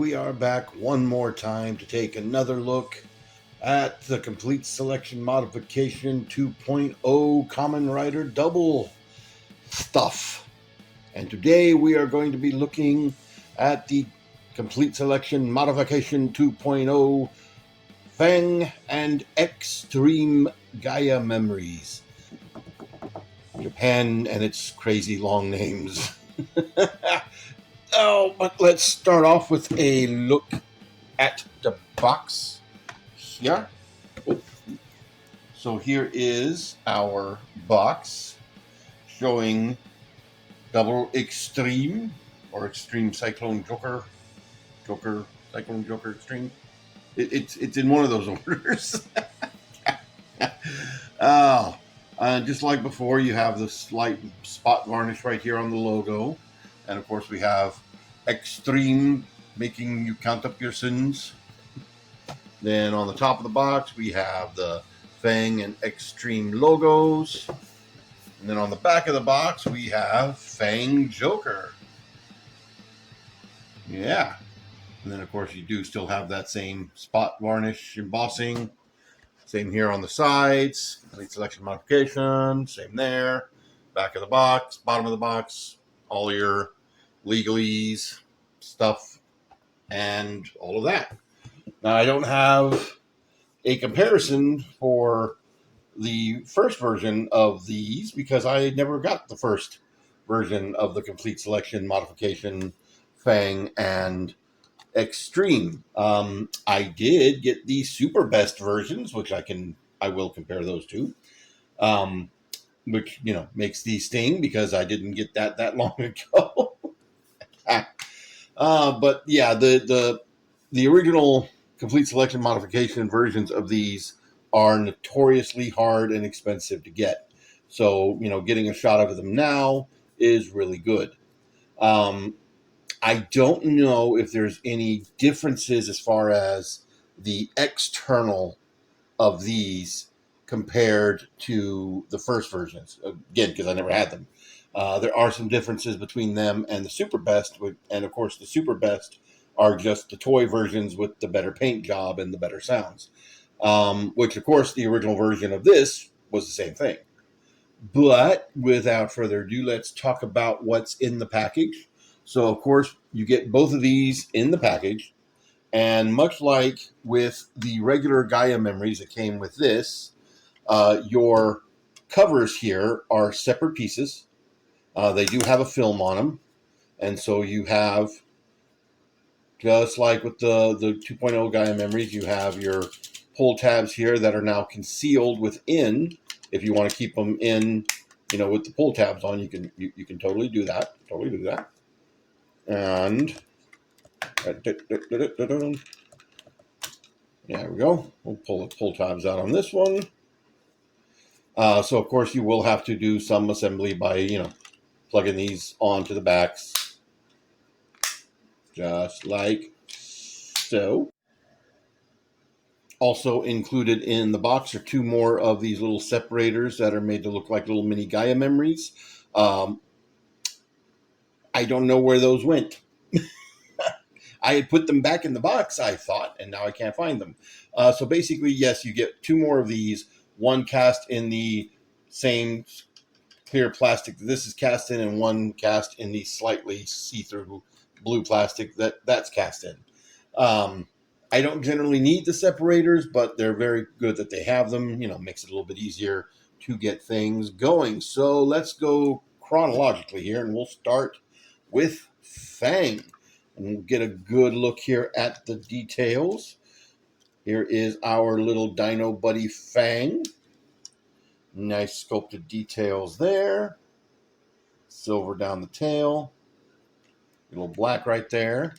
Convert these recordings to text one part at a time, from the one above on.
we are back one more time to take another look at the Complete Selection Modification 2.0 Kamen Rider W stuff. And today we are going to be looking at the Complete Selection Modification 2.0 Fang and Xtreme Gaia Memories. Japan and its crazy long names. Oh, but let's start off with a look at the box here. So here is our box showing Double Xtreme or Extreme Cyclone Joker, Cyclone Joker Extreme. It's in one of those orders. Just like before, you have the slight spot varnish right here on the logo. And of course, we have Xtreme, making you count up your sins. Then on the top of the box, we have the Fang and Xtreme logos. And then on the back of the box, we have Fang Joker. Yeah. And then, of course, you do still have that same spot varnish embossing. Same here on the sides. Complete Selection Modification. Same there. Back of the box, bottom of the box. All your legalese stuff and all of that. Now, I don't have a comparison for the first version of these because I never got the first version of the Complete Selection Modification Fang and Xtreme. I did get the super best versions, which I will compare those two. Which makes these sting because I didn't get that long ago. But yeah, the original Complete Selection Modification versions of these are notoriously hard and expensive to get. So, getting a shot of them now is really good. I don't know if there's any differences as far as the external of these compared to the first versions. Again, because I never had them. There are some differences between them and the Super Best, and of course the Super Best are just the toy versions with the better paint job and the better sounds. Which, of course, the original version of this was the same thing. But without further ado, let's talk about what's in the package. So, of course, you get both of these in the package. And much like with the regular Gaia memories that came with this, your covers here are separate pieces. They do have a film on them. And so you have, just like with the 2.0 Gaia memories, you have your pull tabs here that are now concealed within. If you want to keep them in, with the pull tabs on, you can totally do that. And there we go. We'll pull the pull tabs out on this one. So of course you will have to do some assembly by plugging these onto the backs, just like so. Also included in the box are two more of these little separators that are made to look like little mini Gaia memories. I don't know where those went. I had put them back in the box, I thought, and now I can't find them. So basically, yes, you get two more of these, one cast in the same clear plastic that this is cast in, and one cast in the slightly see-through blue plastic that's cast in. I don't generally need the separators, but they're very good that they have them. Makes it a little bit easier to get things going. So let's go chronologically here, and we'll start with Fang. And we'll get a good look here at the details. Here is our little dino buddy Fang. Nice sculpted details there. Silver down the tail. A little black right there.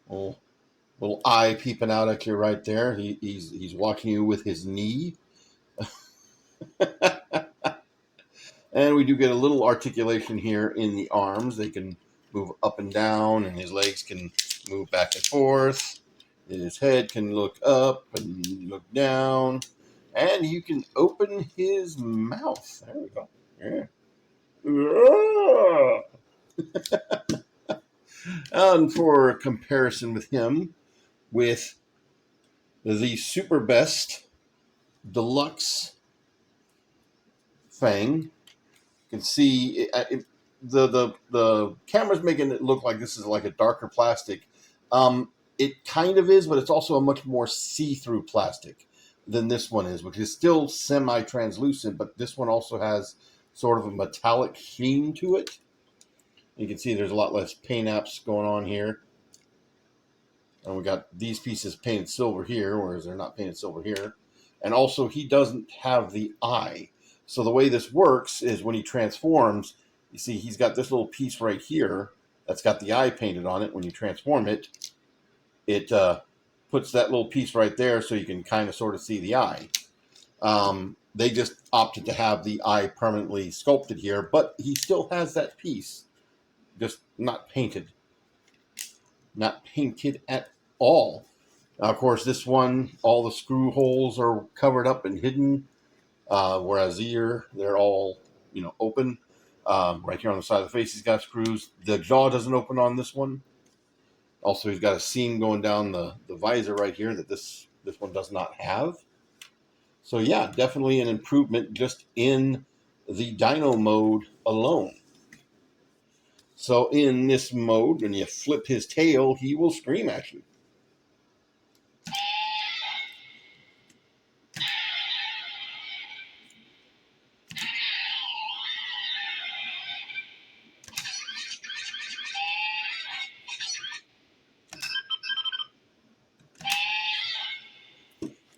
Little eye peeping out at you right there. He's watching you with his knee. And we do get a little articulation here in the arms. They can move up and down, and his legs can move back and forth. His head can look up and look down. And you can open his mouth. There we go. Yeah. And for comparison with him, with the Super Best Deluxe Fang, you can see the camera's making it look like this is like a darker plastic. It kind of is, but it's also a much more see-through plastic than this one is, which is still semi-translucent, but this one also has sort of a metallic sheen to it. You can see there's a lot less paint apps going on here. And we got these pieces painted silver here, whereas they're not painted silver here. And also, he doesn't have the eye. So the way this works is when he transforms, you see he's got this little piece right here that's got the eye painted on it. When you transform it, it puts that little piece right there so you can kind of sort of see the eye. They just opted to have the eye permanently sculpted here, but he still has that piece, just not painted. Not painted at all. Now, of course, this one, all the screw holes are covered up and hidden, whereas here, they're all, open. Right here on the side of the face, he's got screws. The jaw doesn't open on this one. Also, he's got a seam going down the visor right here that this one does not have. So, yeah, definitely an improvement just in the dyno mode alone. So in this mode, when you flip his tail, he will scream at you.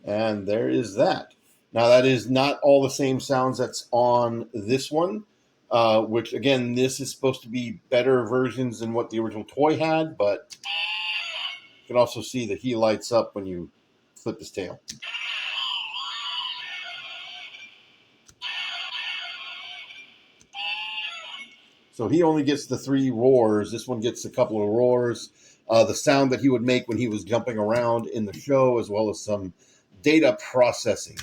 And there is that. Now, that is not all the same sounds that's on this one, which, again, this is supposed to be better versions than what the original toy had, but you can also see that he lights up when you flip his tail. So he only gets the 3 roars. This one gets a couple of roars. The sound that he would make when he was jumping around in the show, as well as some data processing.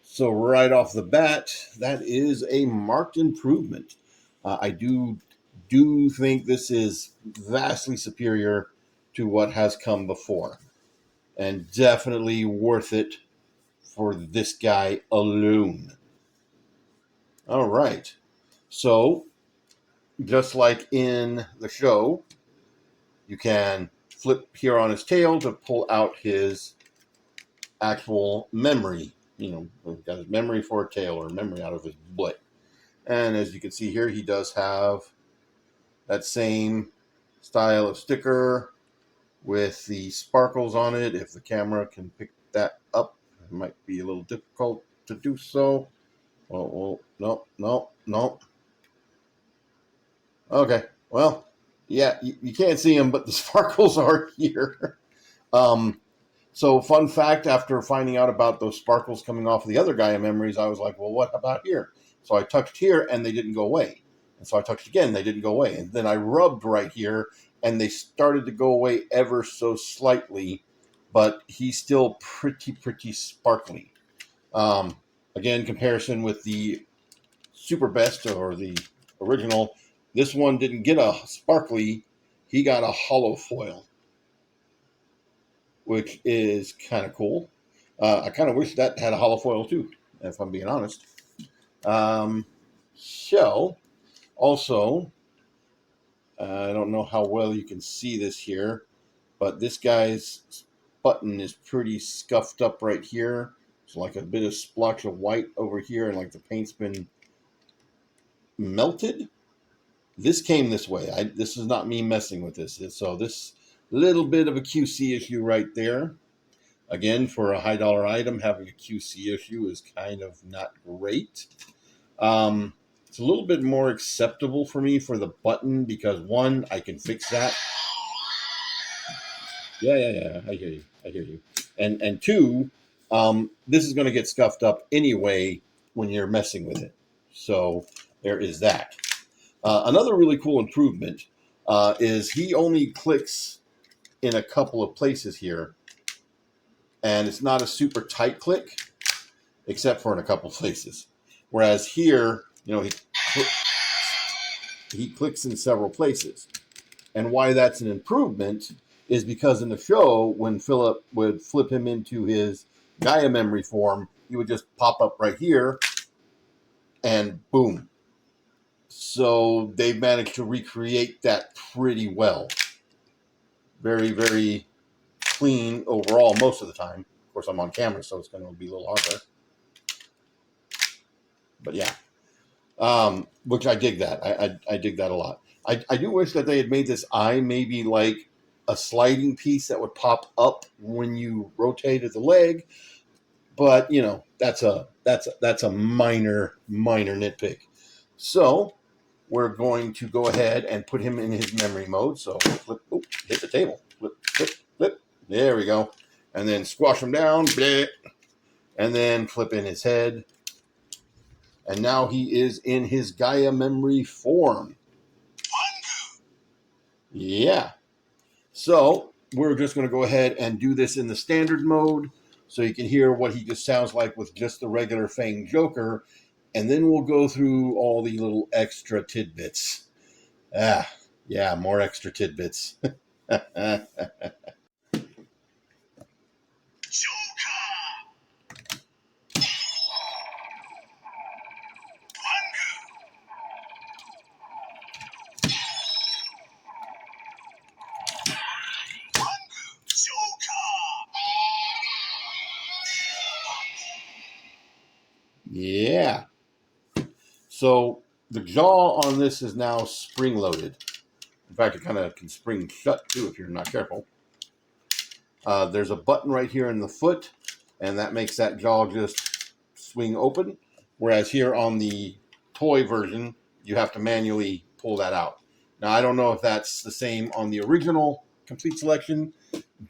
So right off the bat, that is a marked improvement. I do think this is vastly superior to what has come before, and definitely worth it for this guy alone. All right. So, just like in the show, you can flip here on his tail to pull out his actual memory. We've got his memory for a tail, or memory out of his butt. And as you can see here, he does have that same style of sticker with the sparkles on it. If the camera can pick that up, it might be a little difficult to do so. Oh, no. Okay, well, yeah, you can't see them, but the sparkles are here. So, fun fact, after finding out about those sparkles coming off of the other Gaia memories, I was like, well, what about here? So I touched here, and they didn't go away. And so I touched again, they didn't go away. And then I rubbed right here, and they started to go away ever so slightly, but he's still pretty sparkly. Again, comparison with the Super Best, or the original, this one didn't get a sparkly, he got a hollow foil, which is kind of cool. I kind of wish that had a hollow foil too, if I'm being honest. So, also, I don't know how well you can see this here, but this guy's button is pretty scuffed up right here. It's like a bit of splotch of white over here, and like the paint's been melted. This came this way. This is not me messing with this. So this little bit of a QC issue right there. Again, for a high dollar item, having a QC issue is kind of not great. It's a little bit more acceptable for me for the button because, one, I can fix that. Yeah. I hear you. And two, this is going to get scuffed up anyway when you're messing with it. So there is that. Another really cool improvement is he only clicks in a couple of places here, and it's not a super tight click, except for in a couple of places. Whereas here, he he clicks in several places. And why that's an improvement is because in the show, when Philip would flip him into his Gaia memory form, he would just pop up right here and boom. So they've managed to recreate that pretty well. Very, very clean overall most of the time. Of course, I'm on camera, so it's going to be a little harder. But yeah, which I dig that. I dig that a lot. I do wish that they had made this eye maybe like a sliding piece that would pop up when you rotated the leg. But you know, that's a minor nitpick. So we're going to go ahead and put him in his memory mode. So flip, hit the table. Flip, flip, flip. There we go. And then squash him down. Bleh, and then flip in his head. And now he is in his Gaia memory form. Yeah. So we're just going to go ahead and do this in the standard mode so you can hear what he just sounds like with just the regular Fang Joker. And then we'll go through all the little extra tidbits. Yeah, more extra tidbits. Yeah. So the jaw on this is now spring loaded. In fact, it kind of can spring shut too if you're not careful. There's a button right here in the foot, and that makes that jaw just swing open. Whereas here on the toy version, you have to manually pull that out. Now, I don't know if that's the same on the original Complete Selection,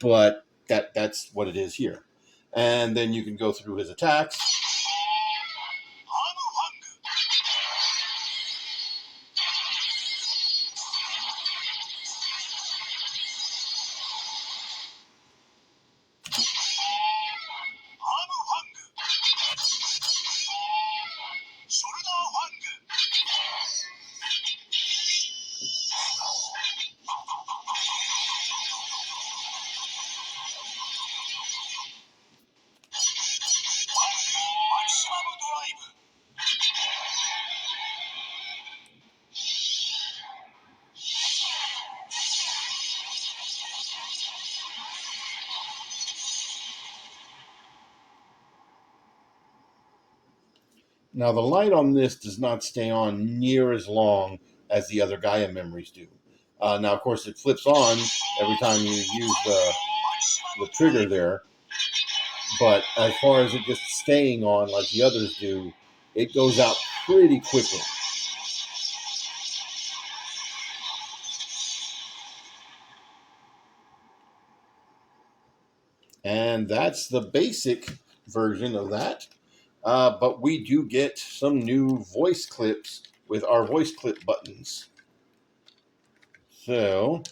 but that's what it is here. And then you can go through his attacks. Now, the light on this does not stay on near as long as the other Gaia memories do. Now, of course, it flips on every time you use the trigger there. But as far as it just staying on like the others do, it goes out pretty quickly. And that's the basic version of that. But we do get some new voice clips with our voice clip buttons. So.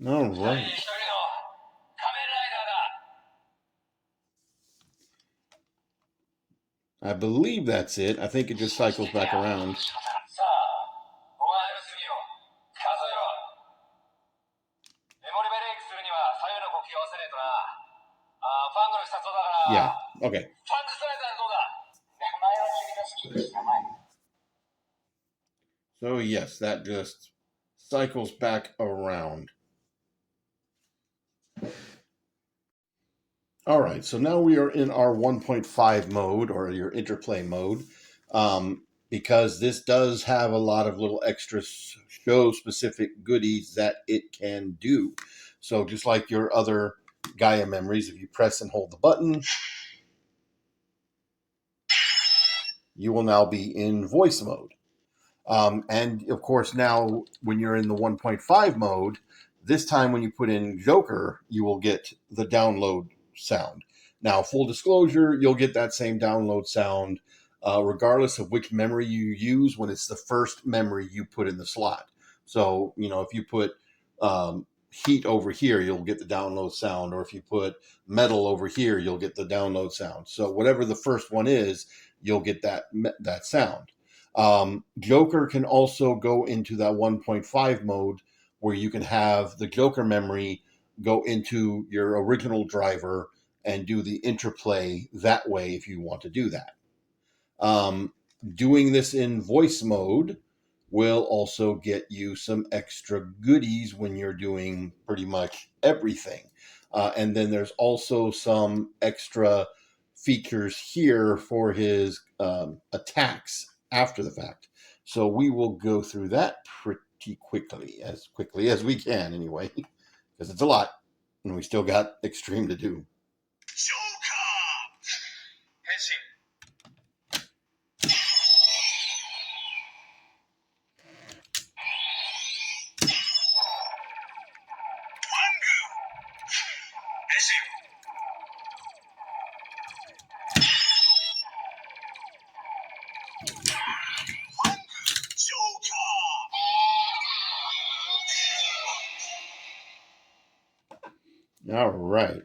All right. I believe that's it. I think it just cycles back around. Yeah, okay. So yes, that just cycles back around. All right, so now we are in our 1.5 mode, or your interplay mode, because this does have a lot of little extra show-specific goodies that it can do. So just like your other Gaia memories, if you press and hold the button, you will now be in voice mode. And of course, now when you're in the 1.5 mode, this time when you put in Joker, you will get the download sound. Now, full disclosure, you'll get that same download sound regardless of which memory you use when it's the first memory you put in the slot. So, if you put heat over here, you'll get the download sound, or if you put metal over here, you'll get the download sound. So, whatever the first one is, you'll get that sound. Joker can also go into that 1.5 mode where you can have the Joker memory go into your original driver and do the interplay that way if you want to do that. Doing this in voice mode will also get you some extra goodies when you're doing pretty much everything. And then there's also some extra features here for his attacks after the fact. So we will go through that pretty quickly as we can anyway, because it's a lot, and we still got Xtreme to do. All right.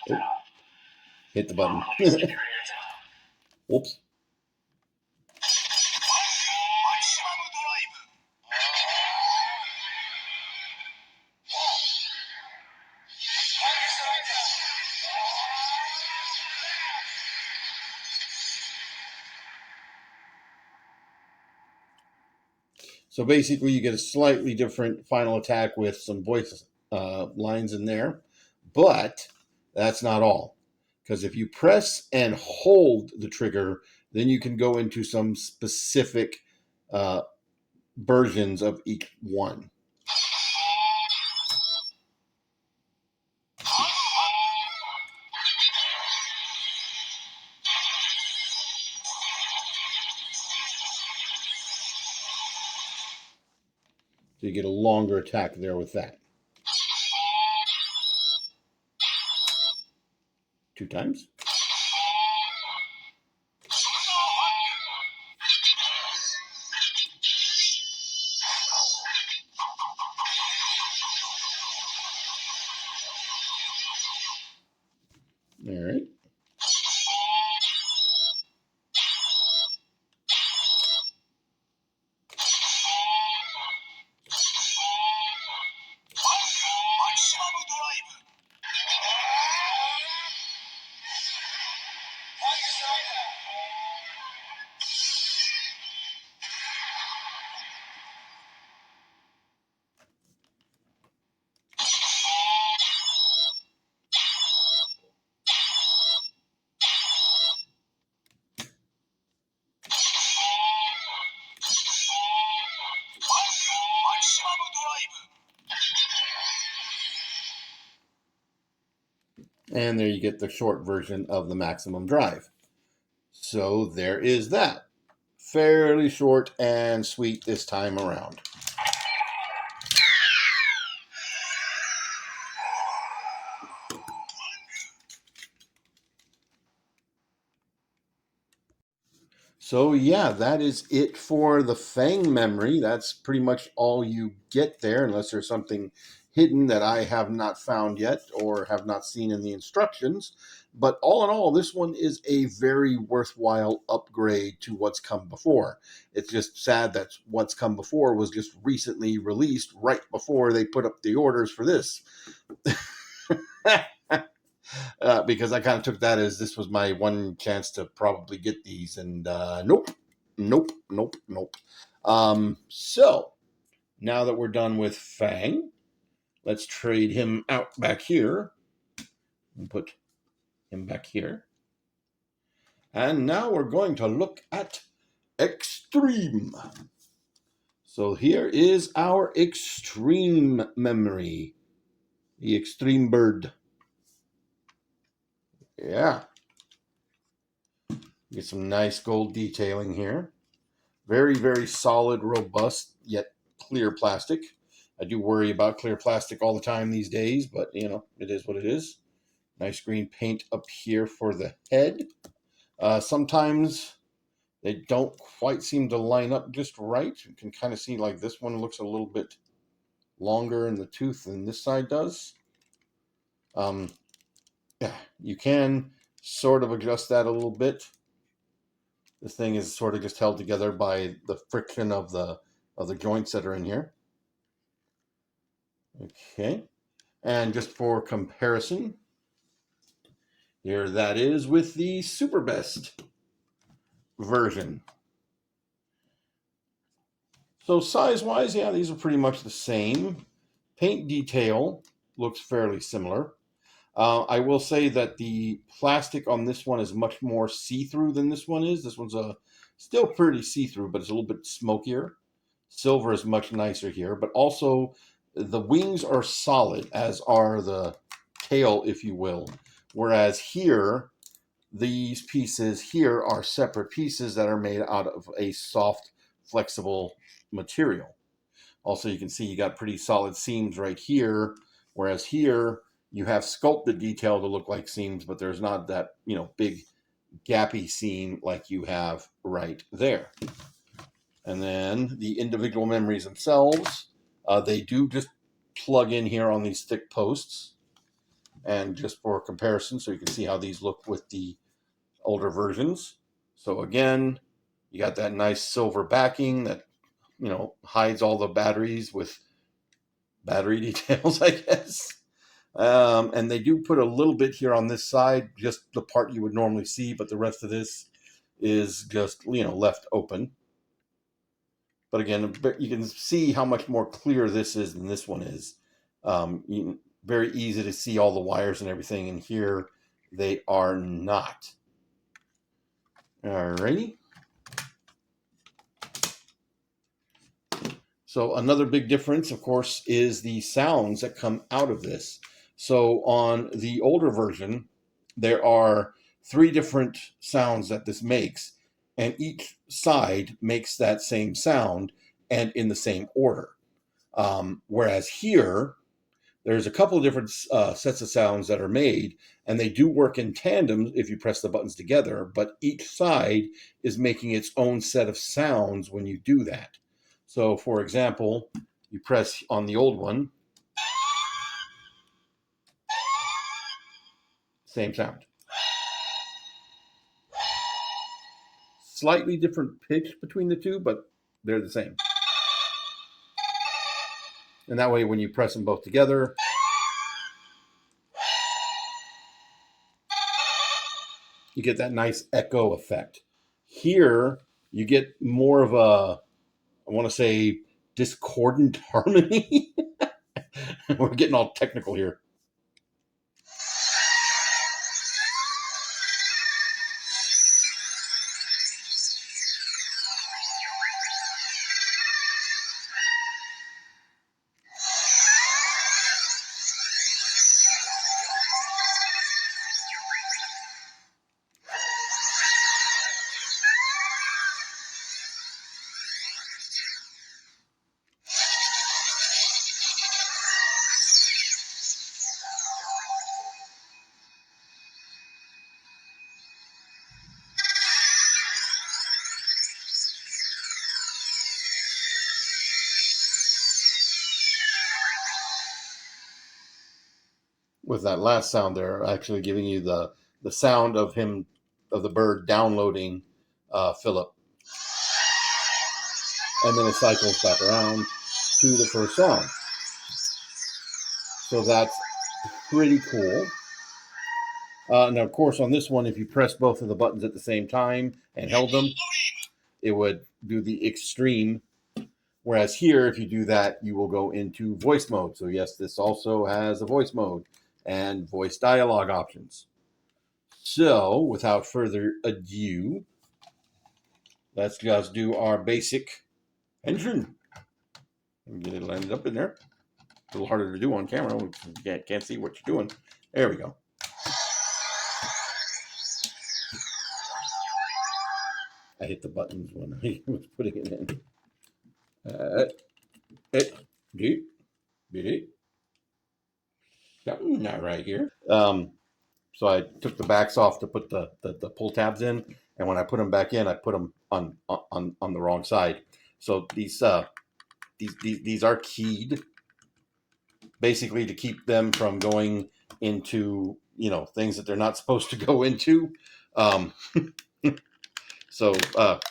Oh, hit the button. Whoops. So basically, you get a slightly different final attack with some voice lines in there. But that's not all. Because if you press and hold the trigger, then you can go into some specific versions of each one. So you get a longer attack there with that. 2 times. All right. And there you get the short version of the maximum drive. So there is that. fairly short and sweet this time around. So yeah, that is it for the Fang memory. That's pretty much all you get there, unless there's something hidden that I have not found yet or have not seen in the instructions. But all in all, this one is a very worthwhile upgrade to what's come before. It's just sad that what's come before was just recently released right before they put up the orders for this. Because I kind of took that as this was my one chance to probably get these, and nope, nope, nope, nope. So now that we're done with Fang, let's trade him out back here and put him back here. And now we're going to look at Xtreme. So here is our Xtreme memory, the Xtreme bird. Yeah. Get some nice gold detailing here. Very, very solid, robust, yet clear plastic. I do worry about clear plastic all the time these days, but, you know, it is what it is. Nice green paint up here for the head. Sometimes they don't quite seem to line up just right. You can kind of see like this one looks a little bit longer in the tooth than this side does. Yeah, you can sort of adjust that a little bit. This thing is sort of just held together by the friction of the joints that are in here. Okay, and just for comparison, here that is with the Super Best version. So size-wise, yeah, these are pretty much the same. Paint detail looks fairly similar. I will say that the plastic on this one is much more see-through than this one is. This one's still pretty see-through, but it's a little bit smokier. Silver is much nicer here, but also the wings are solid, as are the tail, if you will. Whereas here, these pieces here are separate pieces that are made out of a soft, flexible material. Also, you can see you got pretty solid seams right here, whereas here you have sculpted detail to look like seams, but there's not that, you know, big gappy seam like you have right there. And then the individual memories themselves, they do just plug in here on these thick posts. And just for comparison, so you can see how these look with the older versions. So again, you got that nice silver backing that, you know, hides all the batteries with battery details, I guess. And they do put a little bit here on this side, just the part you would normally see, but the rest of this is just, you know, left open. But again, you can see how much more clear this is than this one is. Very easy to see all the wires and everything, and here they are not. Alrighty. So another big difference, of course, is the sounds that come out of this. So on the older version, there are 3 different sounds that this makes, and each side makes that same sound and in the same order. Whereas here, there's a couple of different sets of sounds that are made, and they do work in tandem if you press the buttons together, but each side is making its own set of sounds when you do that. So, for example, you press on the old one, same sound. Slightly different pitch between the two, but they're the same. And that way, when you press them both together, you get that nice echo effect. Here, you get more of a, I want to say, discordant harmony. We're getting all technical here. with that last sound there, actually giving you the sound of the bird downloading Philip, and then it cycles back around to the first song. So that's pretty cool. Now, of course, on this one, if you press both of the buttons at the same time and held them, it would do the Xtreme. Whereas here, if you do that, you will go into voice mode. So yes, this also has a voice mode and voice dialogue options. So without further ado, let's just do our basic engine. Get it lined up in there. A little harder to do on camera. We can't see what you're doing. There we go. I hit the buttons when I was putting it in. Something not right here. So I took the backs off to put the pull tabs in, and when I put them back in, I put them on the wrong side. So these are keyed, basically to keep them from going into things that they're not supposed to go into. So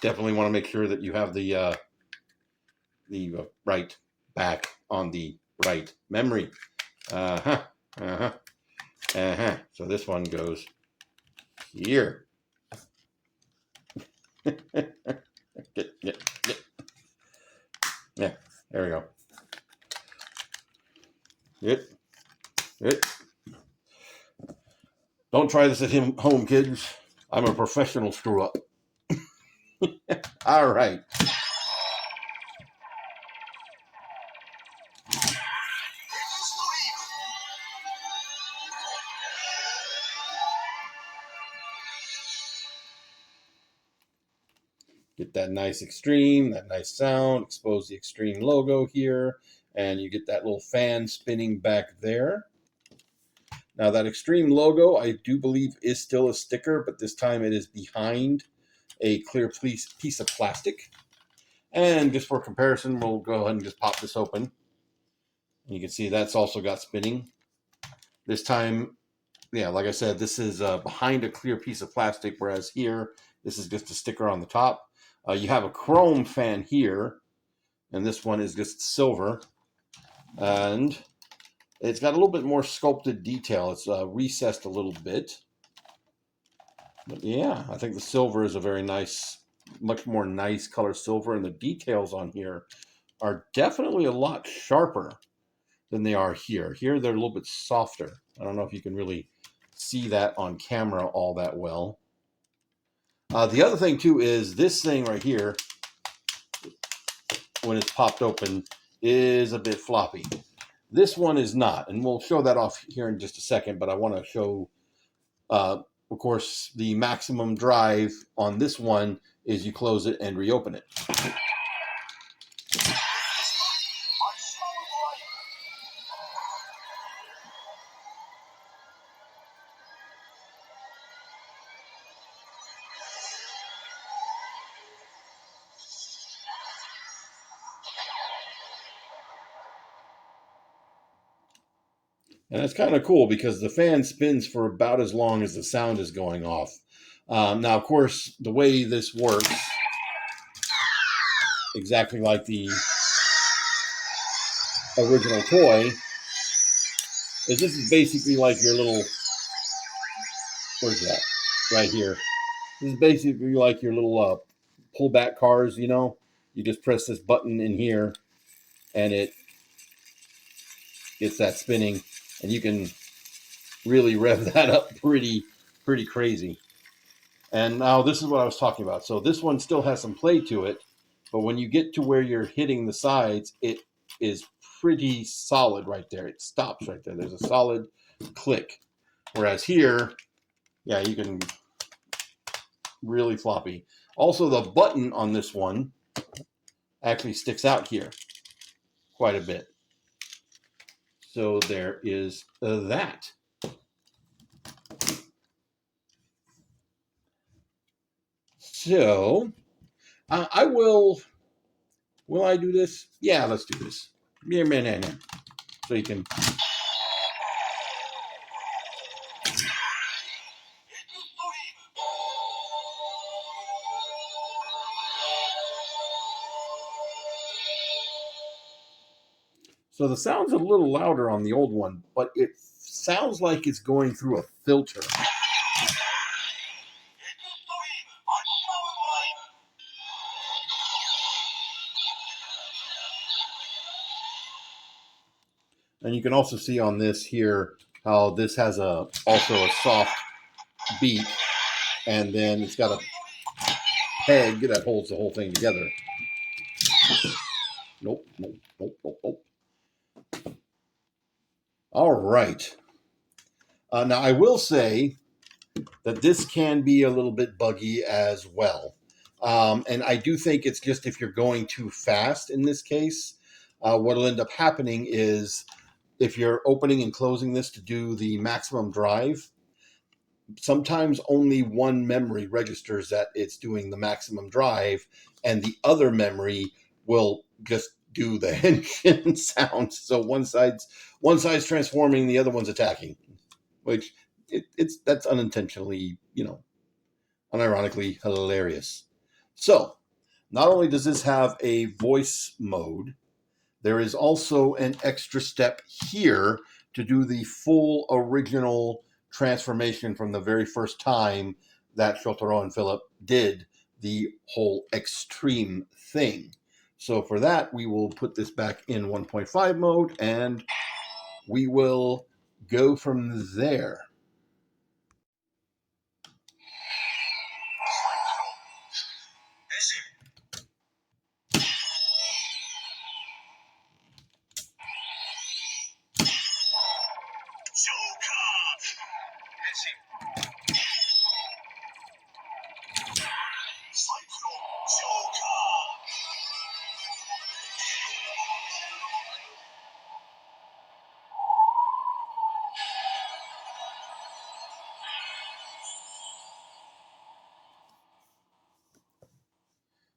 definitely want to make sure that you have the right back on the right memory. So this one goes here. Get. Yeah, there we go. It. Don't try this at home, kids. I'm a professional screw up. All right. Get that nice Xtreme, that nice sound, expose the Xtreme logo here, and you get that little fan spinning back there. Now that Xtreme logo, I do believe is still a sticker, but this time it is behind a clear piece of plastic. And just for comparison, we'll go ahead and just pop this open. You can see that's also got spinning. This time, yeah, like I said, this is behind a clear piece of plastic, whereas here, this is just a sticker on the top. You have a chrome fan here, and this one is just silver. And it's got a little bit more sculpted detail. It's recessed a little bit. But yeah, I think the silver is a very nice, much more nice color silver, and the details on here are definitely a lot sharper than they are here. Here they're a little bit softer. I don't know if you can really see that on camera all that well. The other thing too is this thing right here, when it's popped open, is a bit floppy. This one is not, and we'll show that off here in just a second, but I want to show, of course, the maximum drive on this one is you close it and reopen it. And that's kind of cool because the fan spins for about as long as the sound is going off. Now, of course, the way this works, exactly like the original toy, is this is basically like your little, where's that? Right here. This is basically like your little pullback cars, you know? You just press this button in here and it gets that spinning, and you can really rev that up pretty crazy. And now this is what I was talking about. So this one still has some play to it, but when you get to where you're hitting the sides, it is pretty solid right there. It stops right there. There's a solid click. Whereas here, yeah, you can really floppy. Also, the button on this one actually sticks out here quite a bit. So there is that. So I will I do this? Yeah, let's do this. So you can So the sound's a little louder on the old one, but it sounds like it's going through a filter. And you can also see on this here how this has also a soft beat, and then it's got a peg that holds the whole thing together. Nope. All right. Now, I will say that this can be a little bit buggy as well. And I do think it's just if you're going too fast in this case, what'll end up happening is if you're opening and closing this to do the maximum drive, sometimes only one memory registers that it's doing the maximum drive, and the other memory will just do the henshin sound. So one side's transforming, the other one's attacking, which that's unintentionally, unironically hilarious. So not only does this have a voice mode, there is also an extra step here to do the full original transformation from the very first time that Shotaro and Philip did the whole Xtreme thing. So for that, we will put this back in 1.5 mode, and we will go from there.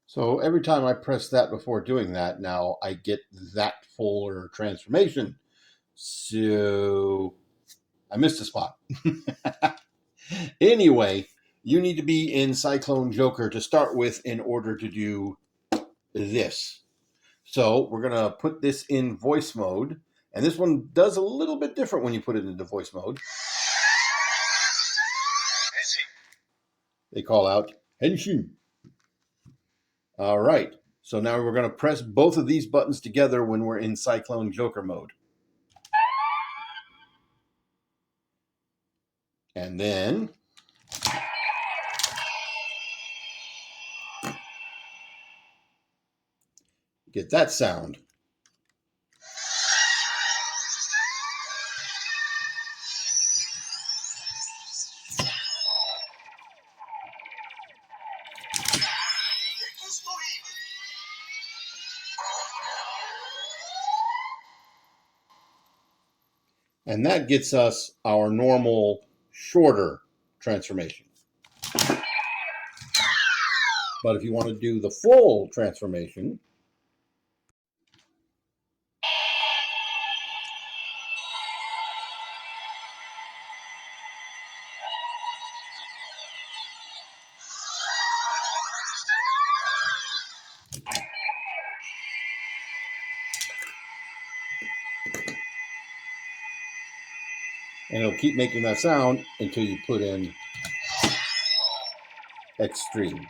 So every time I press that before doing that, now I get that fuller transformation. So I missed a spot. Anyway, you need to be in Cyclone Joker to start with in order to do this. So we're going to put this in voice mode. And this one does a little bit different when you put it into voice mode. They call out Henshin. All right. So now we're going to press both of these buttons together when we're in Cyclone Joker mode. And then get that sound. And that gets us our normal, shorter transformation. But if you want to do the full transformation, and it'll keep making that sound until you put in Xtreme.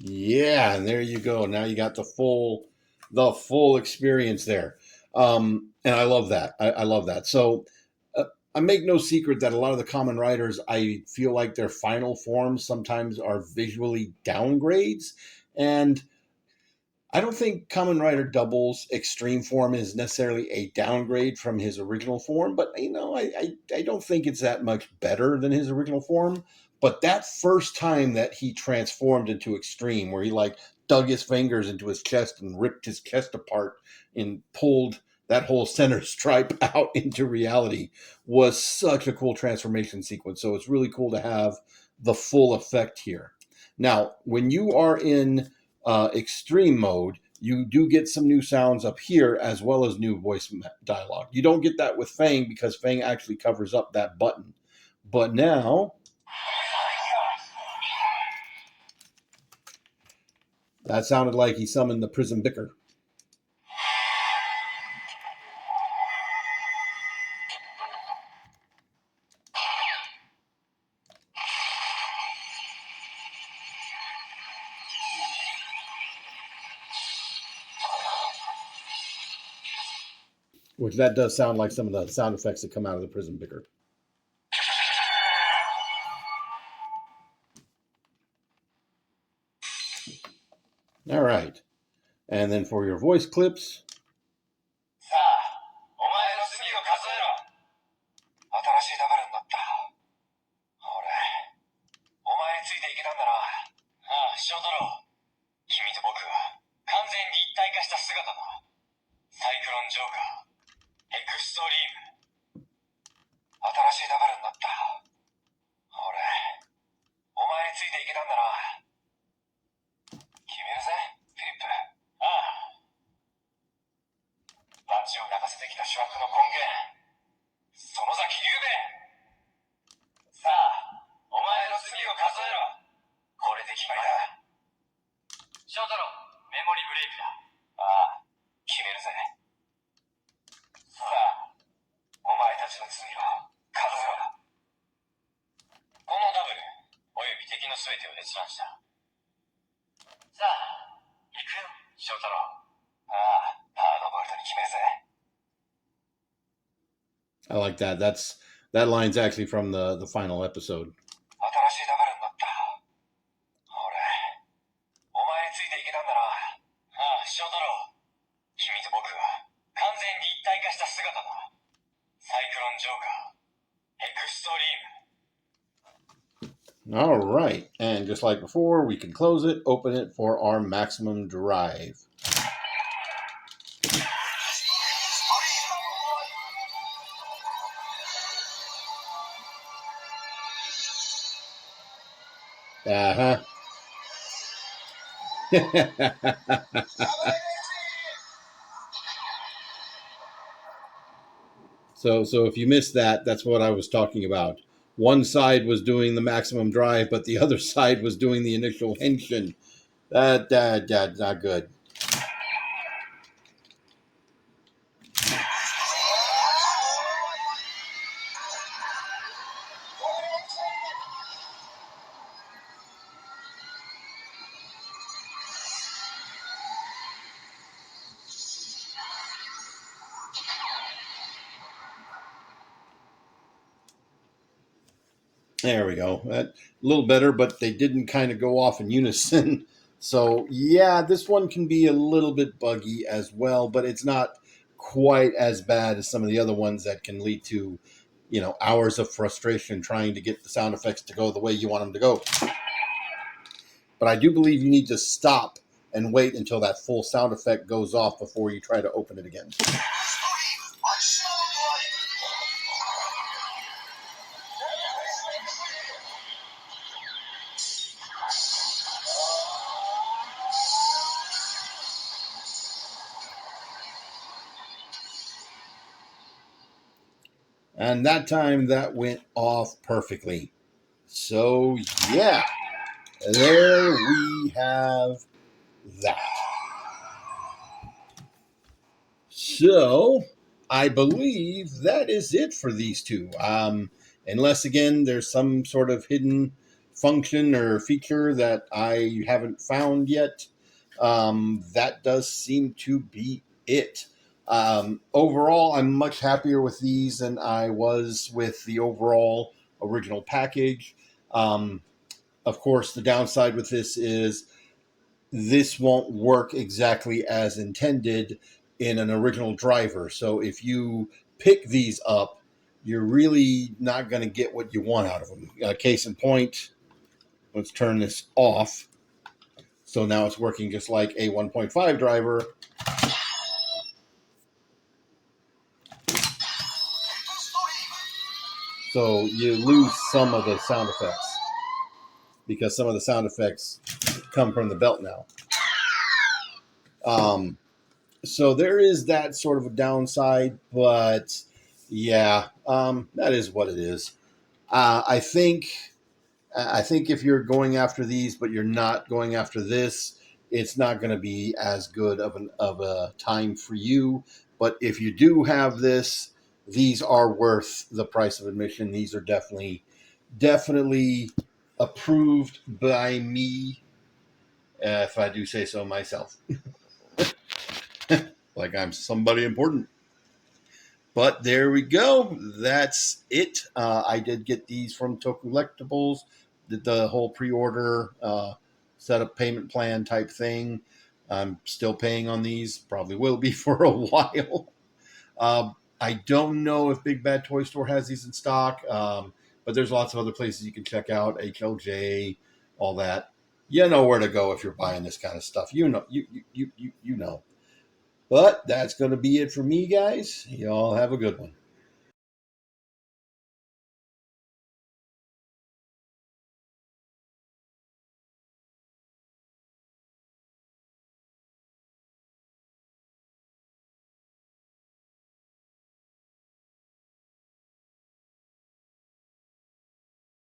Yeah, and there you go. Now you got the full experience there, and I love that. I love that. So I make no secret that a lot of the Kamen Riders, I feel like their final forms sometimes are visually downgrades, and I don't think Kamen Rider Double's extreme form is necessarily a downgrade from his original form, but I don't think it's that much better than his original form. But that first time that he transformed into extreme, where he like dug his fingers into his chest and ripped his chest apart and pulled that whole center stripe out into reality was such a cool transformation sequence. So it's really cool to have the full effect here. Now, when you are in extreme mode, you do get some new sounds up here as well as new voice dialogue. You don't get that with Fang because Fang actually covers up that button. But now, that sounded like he summoned the prison bicker. Which that does sound like some of the sound effects that come out of the prison bicker. All right. And then for your voice clips. I like that. That line's actually from the final episode. All right, and just like before, we can close it, open it for our maximum drive. Uh-huh. So if you missed that, that's what I was talking about. One side was doing the maximum drive, but the other side was doing the initial henshin. That's not good. There we go. That, a little better, but they didn't kind of go off in unison. So, yeah, this one can be a little bit buggy as well, but it's not quite as bad as some of the other ones that can lead to, hours of frustration trying to get the sound effects to go the way you want them to go. But I do believe you need to stop and wait until that full sound effect goes off before you try to open it again. And that time that went off perfectly. So, yeah, there we have that. So, I believe that is it for these two. Unless, again, there's some sort of hidden function or feature that I haven't found yet. That does seem to be it. Overall, I'm much happier with these than I was with the overall original package. Of course, the downside with this is this won't work exactly as intended in an original driver. So if you pick these up, you're really not going to get what you want out of them. Case in point, let's turn this off. So now it's working just like a 1.5 driver. So you lose some of the sound effects because some of the sound effects come from the belt now. So there is that sort of a downside, but yeah, that is what it is. I think if you're going after these, but you're not going after this, it's not going to be as good of a time for you. But if you do have this, these are worth the price of admission. These are definitely approved by me, if I do say so myself. Like I'm somebody important. But there we go. That's it. I did get these from Token Collectibles. Did the whole pre-order setup payment plan type thing. I'm still paying on these. Probably will be for a while. I don't know if Big Bad Toy Store has these in stock, but there's lots of other places you can check out. HLJ, all that. You know where to go if you're buying this kind of stuff. You know, you know. But that's going to be it for me, guys. Y'all have a good one.